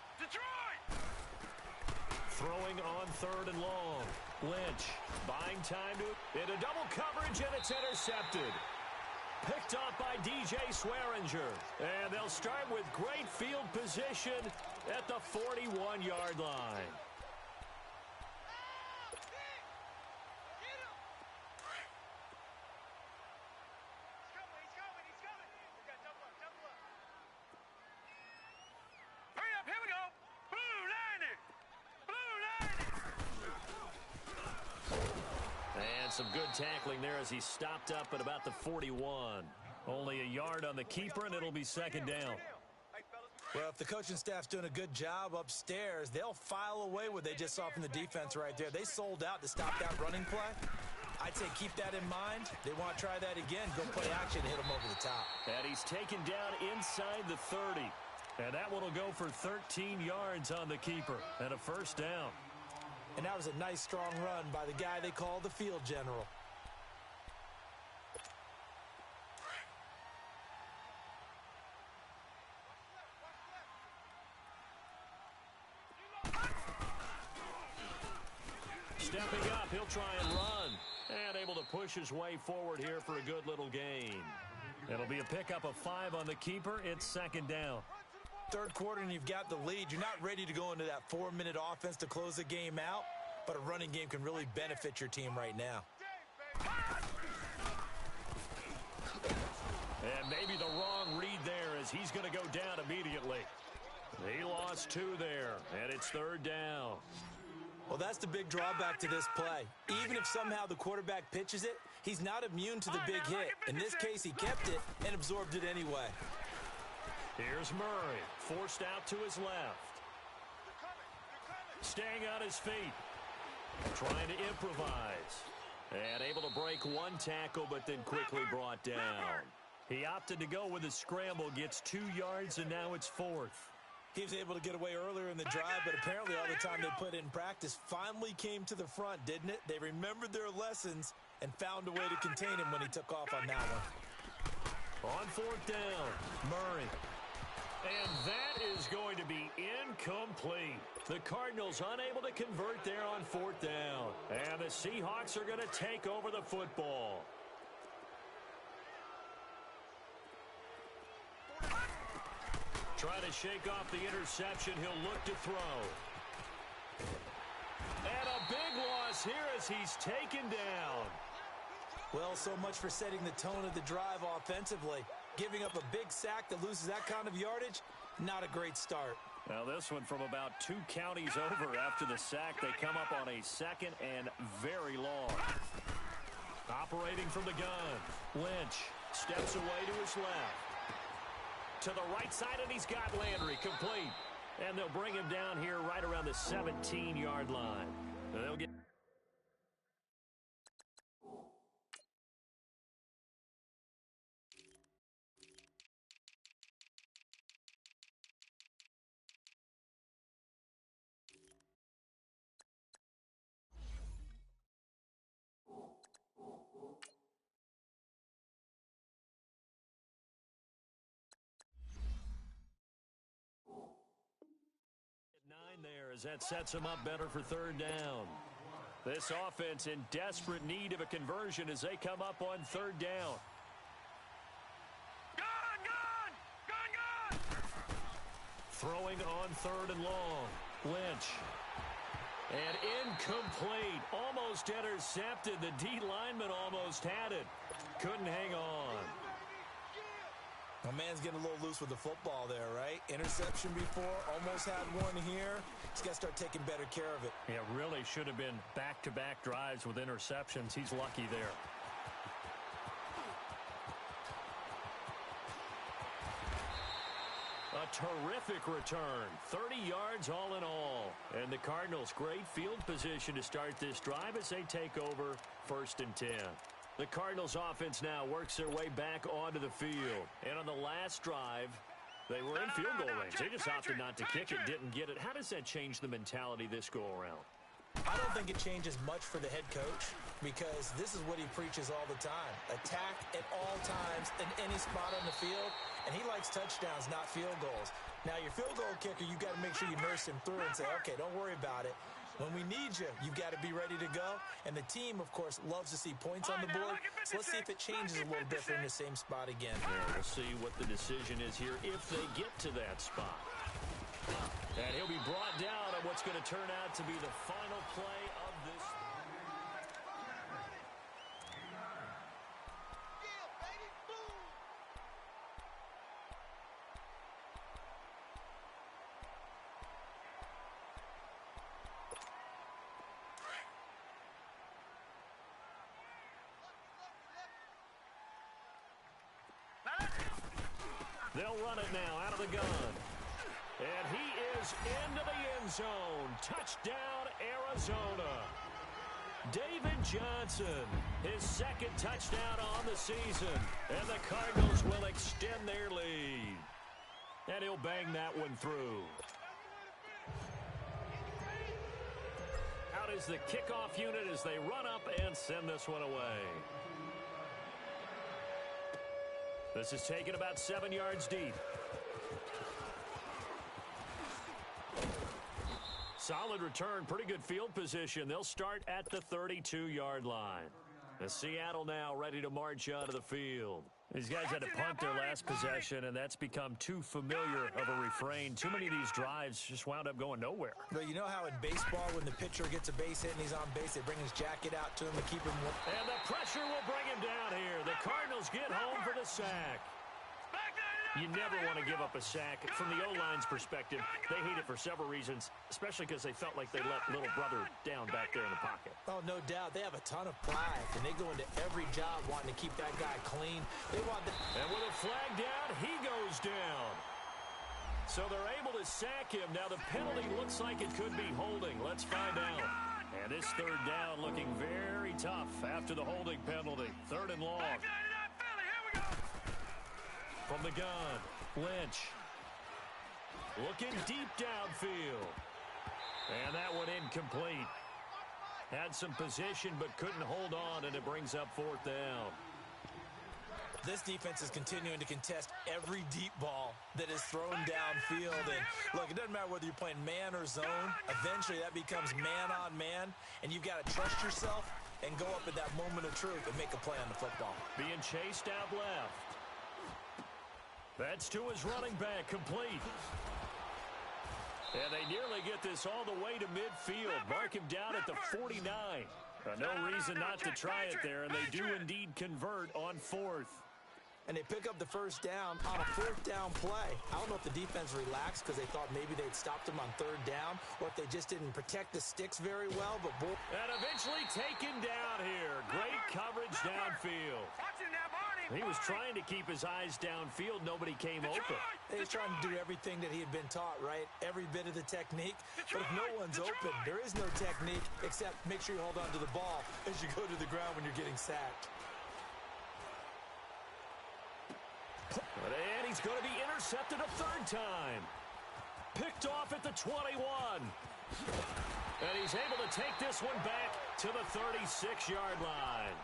Throwing on 3rd and long. Lynch buying time to into double coverage, and it's intercepted. Picked off by DJ Swearinger. And they'll start with great field position at the 41-yard line. Some good tackling there as he stopped up at about the 41. Only a yard on the keeper, and it'll be 2nd down. Well, if the coaching staff's doing a good job upstairs, they'll file away what they just saw from the defense right there. They sold out to stop that running play. I'd say keep that in mind. They want to try that again. Go play action and hit them over the top. And he's taken down inside the 30. And that one will go for 13 yards on the keeper and a 1st down. And that was a nice, strong run by the guy they call the field general. Stepping up, he'll try and run. And able to push his way forward here for a good little gain. It'll be a pickup of 5 on the keeper. It's 2nd down. 3rd quarter and you've got the lead. You're not ready to go into that 4-minute offense to close the game out, but a running game can really benefit your team right now. And maybe the wrong read there as he's going to go down immediately. He lost 2 there, and it's 3rd down. Well, that's the big drawback to this play. Even if somehow the quarterback pitches it, he's not immune to the big hit. In this case, he kept it and absorbed it anyway. Here's Murray, forced out to his left. Staying on his feet. Trying to improvise. And able to break 1 tackle, but then quickly brought down. He opted to go with a scramble, gets 2 yards, and now it's 4th. He was able to get away earlier in the drive, but apparently all the time they put in practice finally came to the front, didn't it? They remembered their lessons and found a way to contain him when he took off on that one. On 4th down, Murray. And that is going to be incomplete. The Cardinals unable to convert there on 4th down. And the Seahawks are going to take over the football. Trying to shake off the interception. He'll look to throw. And a big loss here as he's taken down. Well, so much for setting the tone of the drive offensively. Giving up a big sack that loses that kind of yardage, not a great start. Now this one from about 2 counties over after the sack. They come up on a 2nd and very long. Operating from the gun. Lynch steps away to his left. To the right side, and he's got Landry complete. And they'll bring him down here right around the 17-yard line. They'll get... there as that sets him up better for 3rd down. This offense in desperate need of a conversion as they come up on 3rd down. Gun! Throwing on 3rd and long. Lynch. And incomplete. Almost intercepted. The D lineman almost had it. Couldn't hang on. My man's getting a little loose with the football there, right? Interception before, almost had one here. He's got to start taking better care of it. Yeah, really should have been back-to-back drives with interceptions. He's lucky there. A terrific return. 30 yards all in all. And the Cardinals, great field position to start this drive as they take over 1st and 10. The Cardinals offense now works their way back onto the field. And on the last drive, they were in field goal range. They just opted not to kick it, didn't get it. How does that change the mentality this go-around? I don't think it changes much for the head coach because this is what he preaches all the time. Attack at all times in any spot on the field, and he likes touchdowns, not field goals. Now, your field goal kicker, you've got to make sure you nurse him through and say, okay, don't worry about it. When we need you, you've got to be ready to go. And the team, of course, loves to see points on the board. So let's see if it changes a little bit in the same spot again. Yeah, we'll see what the decision is here if they get to that spot. And he'll be brought down on what's going to turn out to be the final play of this. They'll run it now out of the gun. And he is into the end zone. Touchdown, Arizona. David Johnson, his 2nd touchdown on the season. And the Cardinals will extend their lead. And he'll bang that one through. Out is the kickoff unit as they run up and send this one away. This is taken about 7 yards deep. Solid return, pretty good field position. They'll start at the 32-yard line. And Seattle now ready to march out of the field. These guys had to punt their last possession, and that's become too familiar of a refrain. Too many of these drives just wound up going nowhere. But you know how in baseball, when the pitcher gets a base hit and he's on base, they bring his jacket out to him to keep him warm. And the pressure will bring him down here. The Cardinals get home for the sack. You never want to give up a sack. From the O-line's perspective, they hate it for several reasons, especially because they felt like they let little brother down back there in the pocket. Oh, no doubt. They have a ton of pride, and they go into every job wanting to keep that guy clean. They want the... And with a flag down, he goes down. So they're able to sack him. Now the penalty looks like it could be holding. Let's find out. And this 3rd down looking very tough after the holding penalty. 3rd and long. From the gun, Lynch. Looking deep downfield. And that one incomplete. Had some position but couldn't hold on, and it brings up 4th down. This defense is continuing to contest every deep ball that is thrown downfield. And look, it doesn't matter whether you're playing man or zone. Eventually that becomes man on man, and you've got to trust yourself and go up at that moment of truth and make a play on the football. Being chased out left. That's to his running back, complete. And they nearly get this all the way to midfield. Mark him down at the 49. No reason not to try it there, and they do indeed convert on fourth. And they pick up the first down on a fourth down play. I don't know if the defense relaxed because they thought maybe they'd stopped him on third down, or if they just didn't protect the sticks very well. But and eventually taken down here. Great coverage downfield. He was trying to keep his eyes downfield. Nobody came open. He was trying to do everything that he had been taught, right? Every bit of the technique. But if no one's open, there is no technique except make sure you hold on to the ball as you go to the ground when you're getting sacked. And he's going to be intercepted a third time. Picked off at the 21. And he's able to take this one back to the 36-yard line.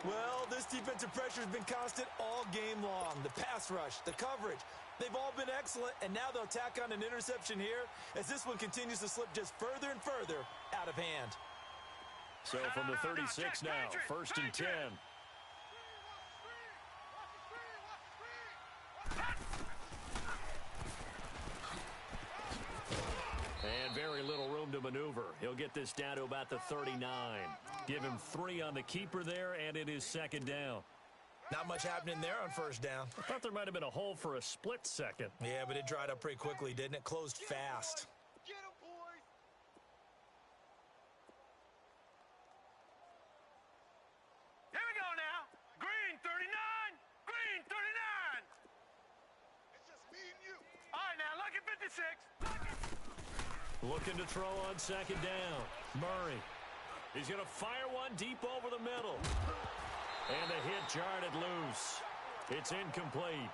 Well, this defensive pressure has been constant all game long. The pass rush, the coverage, they've all been excellent, and now they'll tack on an interception here as this one continues to slip just further and further out of hand. So from the 36 now, 1st and 10. And very little room to maneuver. He'll get this down to about the 39. Give him 3 on the keeper there, and it is 2nd down. Not much happening there on first down. I thought there might have been a hole for a split second. Yeah, but it dried up pretty quickly, didn't it? Closed fast. Get him, boys. Here we go now. Green 39. Green 39. It's just me and you. All right, now look at 56. Looking to throw on 2nd down. Murray. He's going to fire one deep over the middle. And the hit jarred it loose. It's incomplete.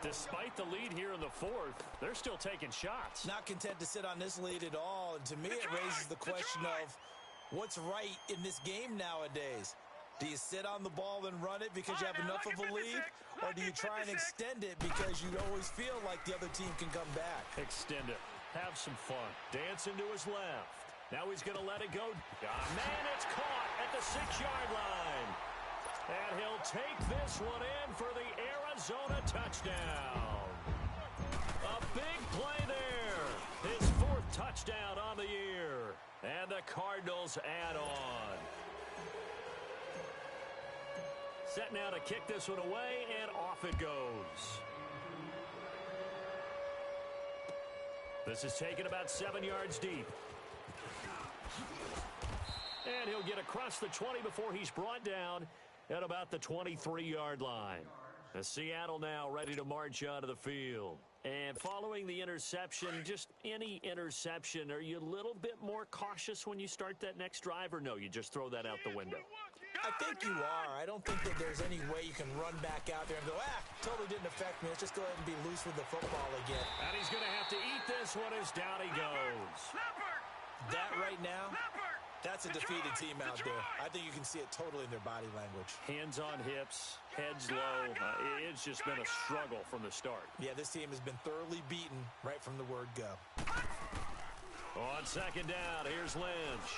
Despite the lead here in the 4th, they're still taking shots. Not content to sit on this lead at all. And to me, it raises the question of what's right in this game nowadays. Do you sit on the ball and run it because you have enough of a lead? Or do you try and extend it because you always feel like the other team can come back? Extend it. Have some fun. Dancing to his left. Now he's going to let it go. Man, it's caught at the 6-yard line. And he'll take this one in for the Arizona touchdown. A big play there. His 4th touchdown on the year. And the Cardinals add on. Set now to kick this one away, and off it goes. This is taken about 7 yards deep. And he'll get across the 20 before he's brought down at about the 23-yard line. The Seattle now ready to march onto the field. And following the interception, just any interception, are you a little bit more cautious when you start that next drive, or no, you just throw that out the window? I think you are. I don't think that there's any way you can run back out there and go, totally didn't affect me. Let's just go ahead and be loose with the football again. And he's going to have to eat this one as down he goes. That right now, that's a defeated team out there. I think you can see it totally in their body language. Hands on hips, heads low. It's just been a struggle from the start. Yeah, this team has been thoroughly beaten right from the word go. On 2nd down, here's Lynch.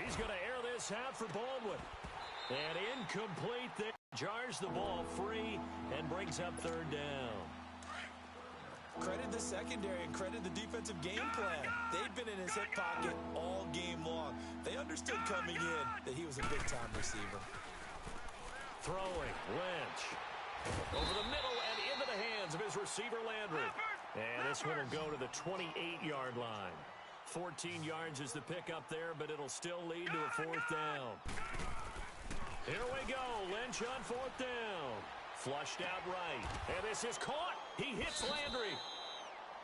He's going to air this out for Baldwin. And incomplete there. Jars the ball free and brings up 3rd down. Credit the secondary and credit the defensive game plan. They've been in his hip pocket all game long. They understood coming in that he was a big-time receiver. Throwing, Lynch. Over the middle and into the hands of his receiver, Landry. And this one will go to the 28-yard line. 14 yards is the pickup there, but it'll still lead to a 4th down. Here we go. Lynch on 4th down. Flushed out right. And this is caught. He hits Landry.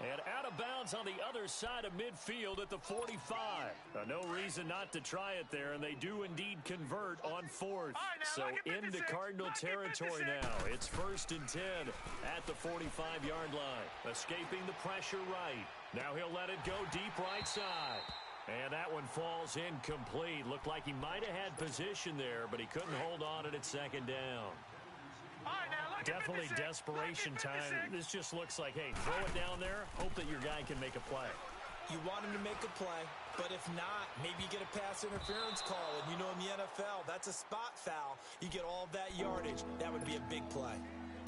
And out of bounds on the other side of midfield at the 45. No reason not to try it there, and they do indeed convert on 4th. So into Cardinal territory now. It's 1st and 10 at the 45-yard line. Escaping the pressure right. Now he'll let it go deep right side. And that one falls incomplete. Looked like he might have had position there, but he couldn't hold on it at 2nd down. Definitely desperation time. This just looks like, hey, throw it down there, hope that your guy can make a play. You want him to make a play, but if not, maybe you get a pass interference call. And you know in the NFL, that's a spot foul. You get all that yardage. That would be a big play.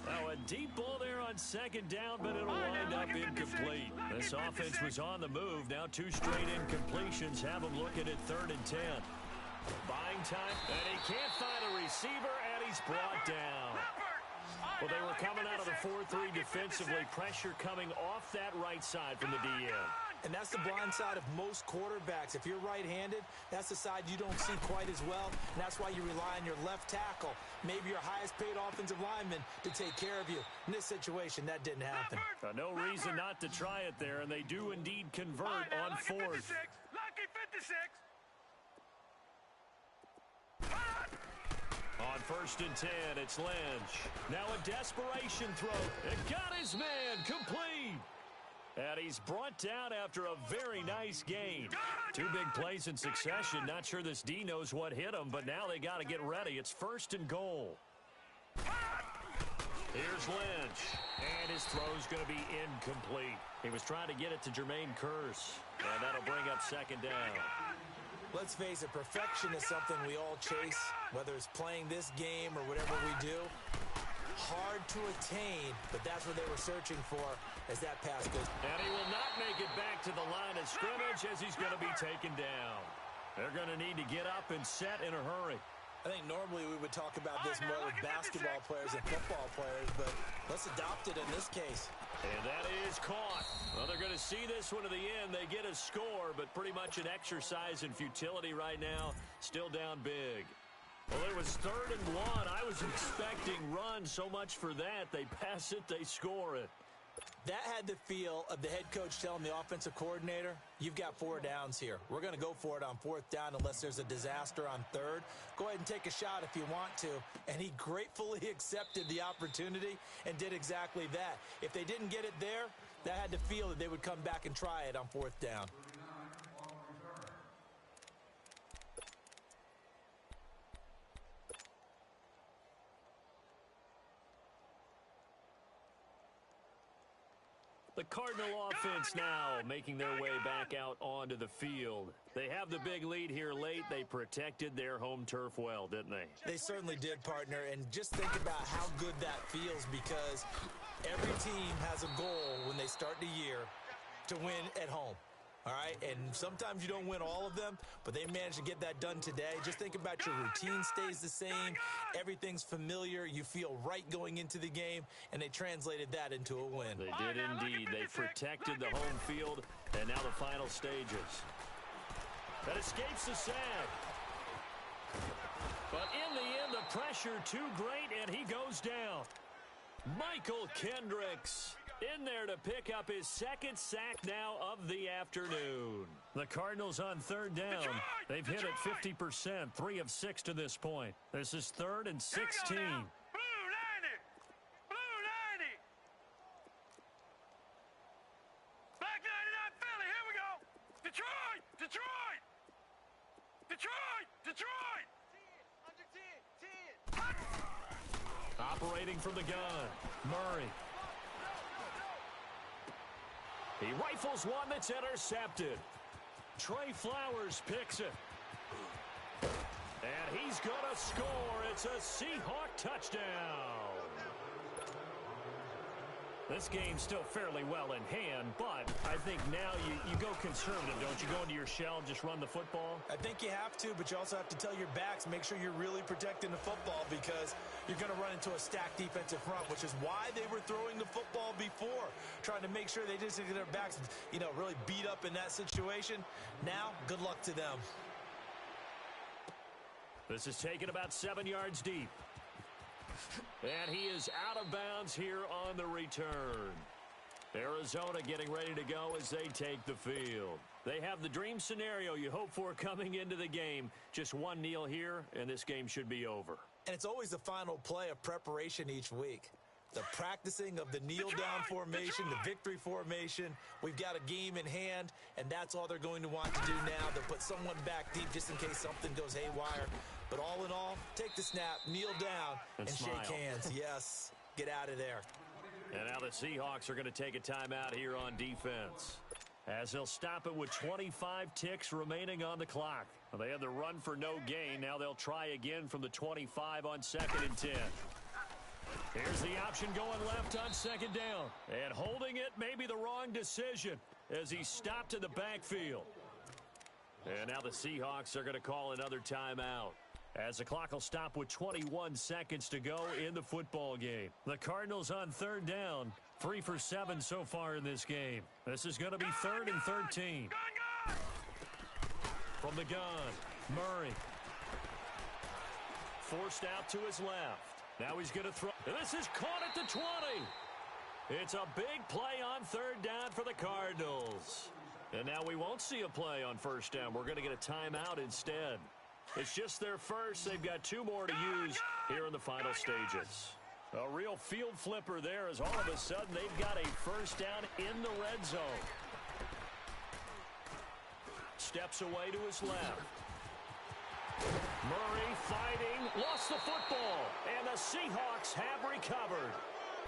Now a deep ball there on second down, but it'll wind up incomplete. This offense was on the move. Now 2 straight incompletions have them looking at 3rd and 10. Buying time, and he can't find a receiver, and he's brought down. Well, they were coming out of the 4-3 defensively. Pressure coming off that right side from the DN. And that's the blind side of most quarterbacks. If you're right-handed, that's the side you don't see quite as well. And that's why you rely on your left tackle, maybe your highest-paid offensive lineman, to take care of you. In this situation, that didn't happen. No reason not to try it there, and they do indeed convert on 4th. Lucky 56. On 1st and 10, it's Lynch. Now a desperation throw. It got his man complete. And he's brought down after a very nice gain. 2 big plays in succession. Not sure this D knows what hit him, but now they got to get ready. It's 1st and goal. Here's Lynch. And his throw's going to be incomplete. He was trying to get it to Jermaine Kearse. And that'll bring up 2nd down. Let's face it, perfection is something we all chase, whether it's playing this game or whatever we do. Hard to attain, but that's what they were searching for as that pass goes. And he will not make it back to the line of scrimmage as he's going to be taken down. They're going to need to get up and set in a hurry. I think normally we would talk about this more with basketball players and football players, but let's adopt it in this case. And that is caught. Well, they're going to see this one to the end. They get a score, but pretty much an exercise in futility right now. Still down big. Well, it was 3rd and 1. I was expecting run, so much for that. They pass it, they score it. That had the feel of the head coach telling the offensive coordinator, you've got 4 downs here. We're going to go for it on 4th down unless there's a disaster on 3rd. Go ahead and take a shot if you want to. And he gratefully accepted the opportunity and did exactly that. If they didn't get it there, that had to feel that they would come back and try it on 4th down. The Cardinal offense now making their way back out onto the field. They have the big lead here late. They protected their home turf well, didn't they? They certainly did, partner. And just think about how good that feels, because every team has a goal when they start the year to win at home. All right, and sometimes you don't win all of them, but they managed to get that done today. Just think about your routine stays the same. Everything's familiar. You feel right going into the game, and they translated that into a win. They did indeed. They protected the home field, and now the final stages. That escapes the sack. But in the end, the pressure too great, and he goes down. Michael Kendricks in there to pick up his 2nd sack now of the afternoon. The Cardinals on 3rd down. They've hit it 50%, 3 of 6 to this point. This is 3rd and 16. Blue 90! Blue 90! Black 99 Philly, here we go! Detroit! Detroit! Detroit! Detroit! 10, under 10, 10! Operating from the gun, Murray. He rifles one that's intercepted. Trey Flowers picks it. And he's going to score. It's a Seahawk touchdown. This game's still fairly well in hand, but I think now you go conservative, don't you? Go into your shell and just run the football? I think you have to, but you also have to tell your backs, make sure you're really protecting the football, because you're going to run into a stacked defensive front, which is why they were throwing the football before, trying to make sure they just get their backs, really beat up in that situation. Now, good luck to them. This is taken about 7 yards deep. And he is out of bounds here on the return. Arizona getting ready to go as they take the field. They have the dream scenario you hope for coming into the game. Just one kneel here, and this game should be over. And it's always the final play of preparation each week. The practicing of the kneel-down formation, the victory formation. We've got a game in hand, and that's all they're going to want to do now. They'll put someone back deep just in case something goes haywire. But all in all, take the snap, kneel down, and shake hands. Yes, get out of there. And now the Seahawks are going to take a timeout here on defense, as they'll stop it with 25 ticks remaining on the clock. Well, they had the run for no gain. Now they'll try again from the 25 on 2nd and 10. Here's the option going left on second down. And holding it may be the wrong decision as he stopped in the backfield. And now the Seahawks are going to call another timeout, as the clock will stop with 21 seconds to go in the football game. The Cardinals on third down, 3 for 7 so far in this game. This is going to be third and 13. From the gun, Murray. Forced out to his left. Now he's going to throw. This is caught at the 20. It's a big play on third down for the Cardinals. And now we won't see a play on first down. We're going to get a timeout instead. It's just their first. They've got 2 more to use here in the final stages. A real field flipper there, as all of a sudden they've got a first down in the red zone. Steps away to his left. Murray fighting, lost the football, and the Seahawks have recovered.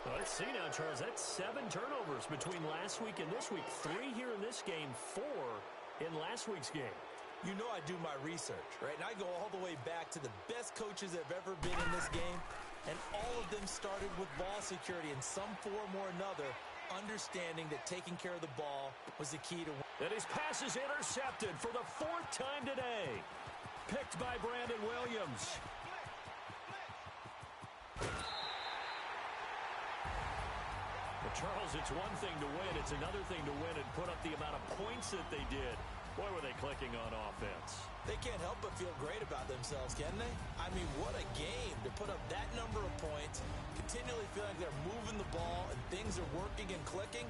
Well, let's see now, Charles. That's 7 turnovers between last week and this week. 3 here in this game, 4 in last week's game. You know I do my research, right? And I go all the way back to the best coaches that have ever been in this game, and all of them started with ball security in some form or another, understanding that taking care of the ball was the key to win. And his pass is intercepted for the 4th time today. Picked by Brandon Williams. But Charles, it's one thing to win. It's another thing to win and put up the amount of points that they did. Boy, were they clicking on offense. They can't help but feel great about themselves, can they? I mean, what a game to put up that number of points, continually feel like they're moving the ball and things are working and clicking.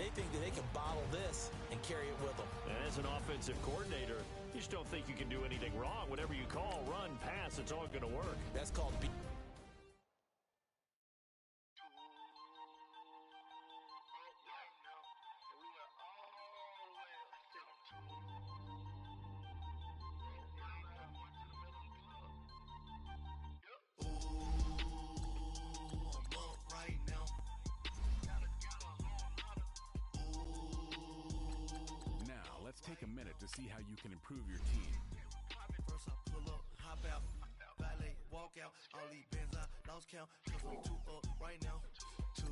They think that they can bottle this and carry it with them. And as an offensive coordinator, you just don't think you can do anything wrong. Whatever you call, run, pass, it's all going to work. That's called Take a minute to see how you can improve your team. First I pull up, hop out, ballet, walk out, all these bands I lost count, cause I'm 2 up right now, 2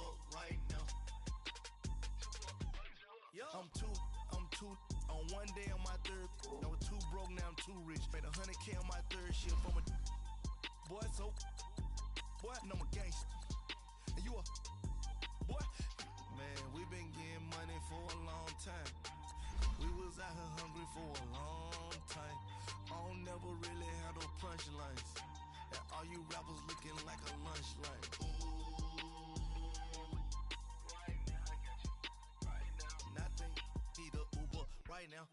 up right now. I'm two on one day on my third, I was 2 broke, now I'm 2 rich, made 100K on my third shift from a boy, so boy, I know I'm a gangster, and you a boy. Man, we been getting money for a long time. We was out here hungry for a long time. I don't never really have no punchlines. And all you rappers looking like a lunch line. Right now, I got you. Right now. Nothing. Need a Uber right now.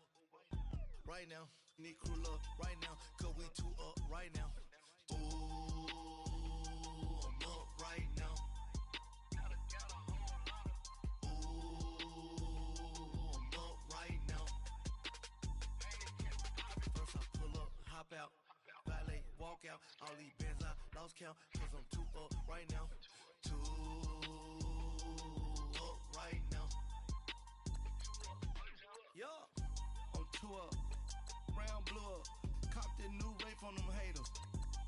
Right now. Need crew love right now. Cause we 2 up right now. Ooh, I'm up right now. Out, ballet, walk out, all these bands I lost count, cause I'm 2 up right now, 2 up right now. Yeah, I'm 2 up, round blew up, copped that new rape on them haters,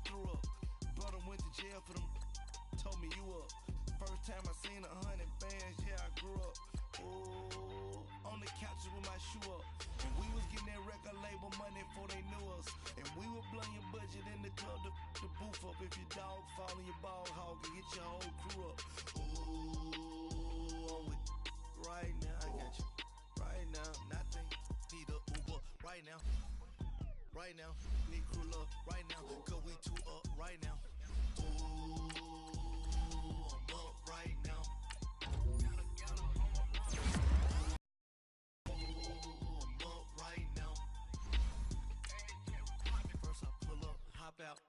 threw up, brother went to jail for them, told me you up, first time I seen 100 bands, yeah I grew up, ooh, on the couch with my shoe up, and we was getting that record label money before they knew us. And we were blowing your budget in the club to boof up. If your dog fall in your ball hog and get your whole crew up. Ooh, I'm with right now. I got you right now. Nothing. Need a Uber right now. Right now. Need crew love right now. Cause we 2 up right now. Ooh, I'm up right now. Out,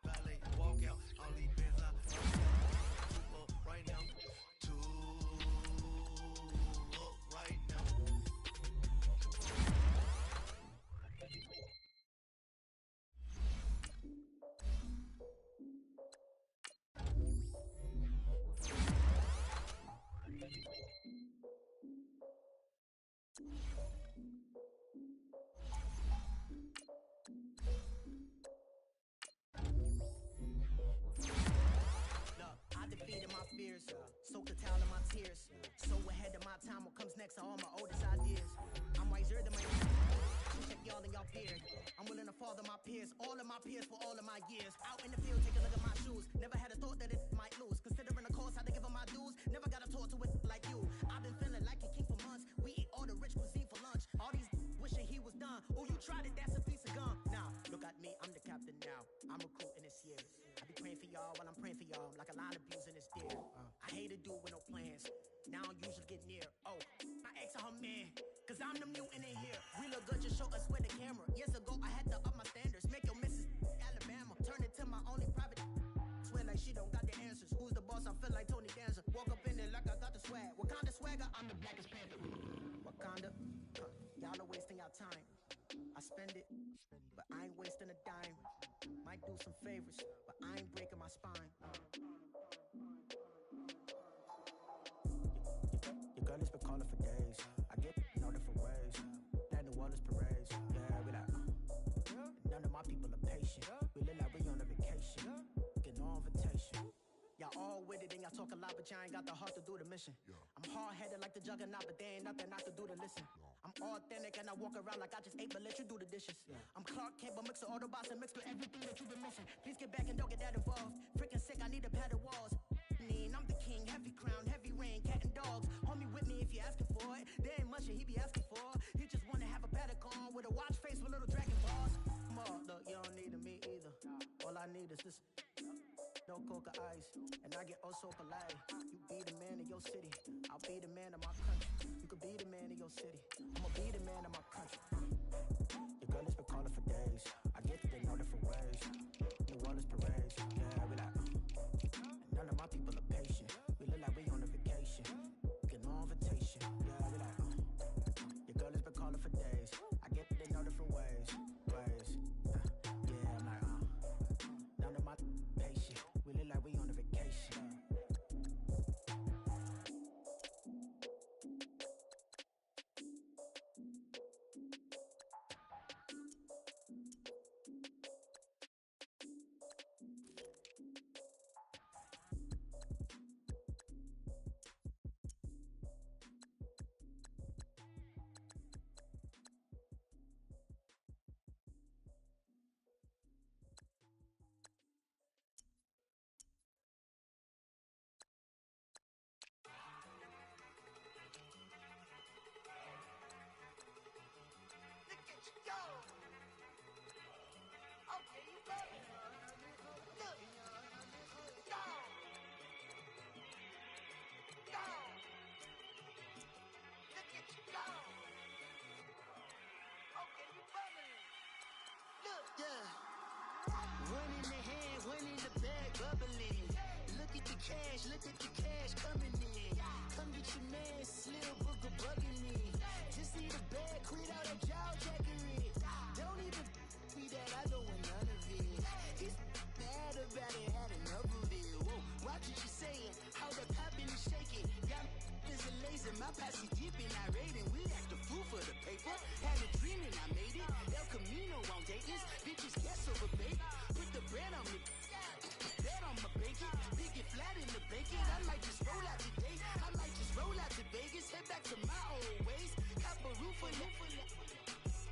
ballet, walk out, all these bands I lost count, 2 up right now, 2 up right now. X are all my oldest ideas. I'm wiser than my check y'all in y'all beard. I'm willing to father my peers, all of my peers for all of my years. Out in the field, take a look at my shoes. Never had a thought that it might lose. Considering the cost, how to give them my dues. Never got a talk to it like you. I've been feeling like a king for months. We eat all the rich cuisine for lunch. All these wishing he was done. Oh, you tried it, that's a piece of gum. Now, look at me, I'm the captain now. I'm recruiting this year. I be praying for y'all while I'm praying for y'all. Like a line of views in this deer. I hate a dude with no plans. Now I usually get near. Oh, my ex her man. Cause I'm the mutant in here. We look good, just show us where the camera. Years ago, I had to up my standards. Make your missus Alabama. Turn it to my only private. Swear like she don't got the answers. Who's the boss? I feel like Tony Danza. Walk up in there like I got the swag. Wakanda swagger, I'm the blackest panther. Wakanda, y'all are wasting your time. I spend it, but I ain't wasting a dime. Might do some favors, but I ain't breaking my spine. Your girl has been calling for days. I get no different ways. That New Orleans parades. Yeah, we like, none of my people are patient. We look like we on a vacation. Get no invitation. Y'all all with it and y'all talk a lot, but y'all ain't got the heart to do the mission. I'm hard-headed like the juggernaut, but there ain't nothing I can do to listen. I'm authentic and I walk around like I just ate, but let you do the dishes. I'm Clark Kent, but mix the Autobots and mix with everything that you've been missing. Please get back and don't get that involved. Freaking sick, I need a padded walls. I'm the king, heavy crown, heavy rain, cat and dogs. Homie with me if you're asking for it. There ain't much that he be asking for. He just wanna have a paddock on with a watch face with little dragon balls. Look, you don't need me either. All I need is this. No coca ice, and I get oh so polite. You be the man of your city, I'll be the man of my country. You could be the man of your city, I'ma be the man of my country. Your girl has been calling for days. I get it in all different ways. New Orleans parades, yeah, we like. None of my people are patient. We look like we on a vacation. Get no invitation, yeah, we like. Your girl has been calling for days. I get it in all different ways. Yeah, I'm like, none of my patient. We look like we on a vacation. One in the hand, one in the bag, bubbling. Look at the cash coming in. Come get your man, Slim Booker bugging me. Just need a bag, quit all that jaw jackery. Don't even me that, I don't want none of it. He's mad about it, had enough of it. Whoa, watch what you saying, how the poppin' is shaking. Y'all is a lazy, my posse deep and I raiding. We act the fool for the paper. Had a dream and I made it. El Camino on Dayton's, bitches guess over baby. Put the bread on me, bet on my bacon. Big it flat in the bacon. I might just roll out today. I might just roll out to Vegas. Head back to my old ways. Cop a roof for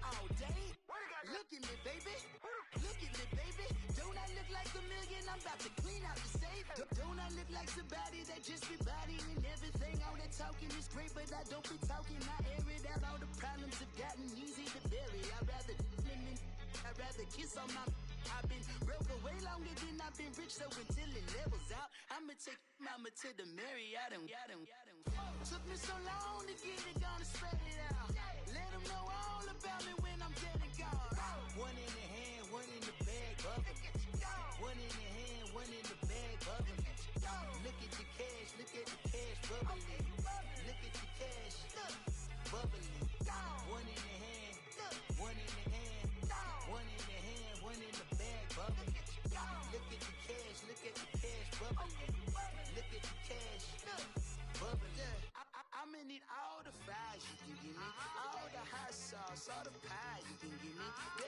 all day. Look at me, baby. Look at me, baby. Don't I look like a million? I'm about to clean out the safe. Don't I look like somebody that just be bodying everything? All that talking is great, but I don't be talking. I air it out. All the problems have gotten easy to bury. I'd rather kiss on my. I've been broke away longer than I've been rich, so until it levels out, I'ma take mama to the Marriott and took me so long to get it, gonna spread it out. Let them know all about me when I'm dead and gone. One in the hand, one in the bag, bubbling. One in the hand, one in the bag, bubbling. Look at the cash, bubbling. Look at the cash, bubbling. One in the hand, one in the hand, one in the hand, one in the bag, bubbling. Look at the cash, bubbling. Look at the cash, bubbling. I'ma need all the fries you can give me, all the hot sauce, all the pie you can give me.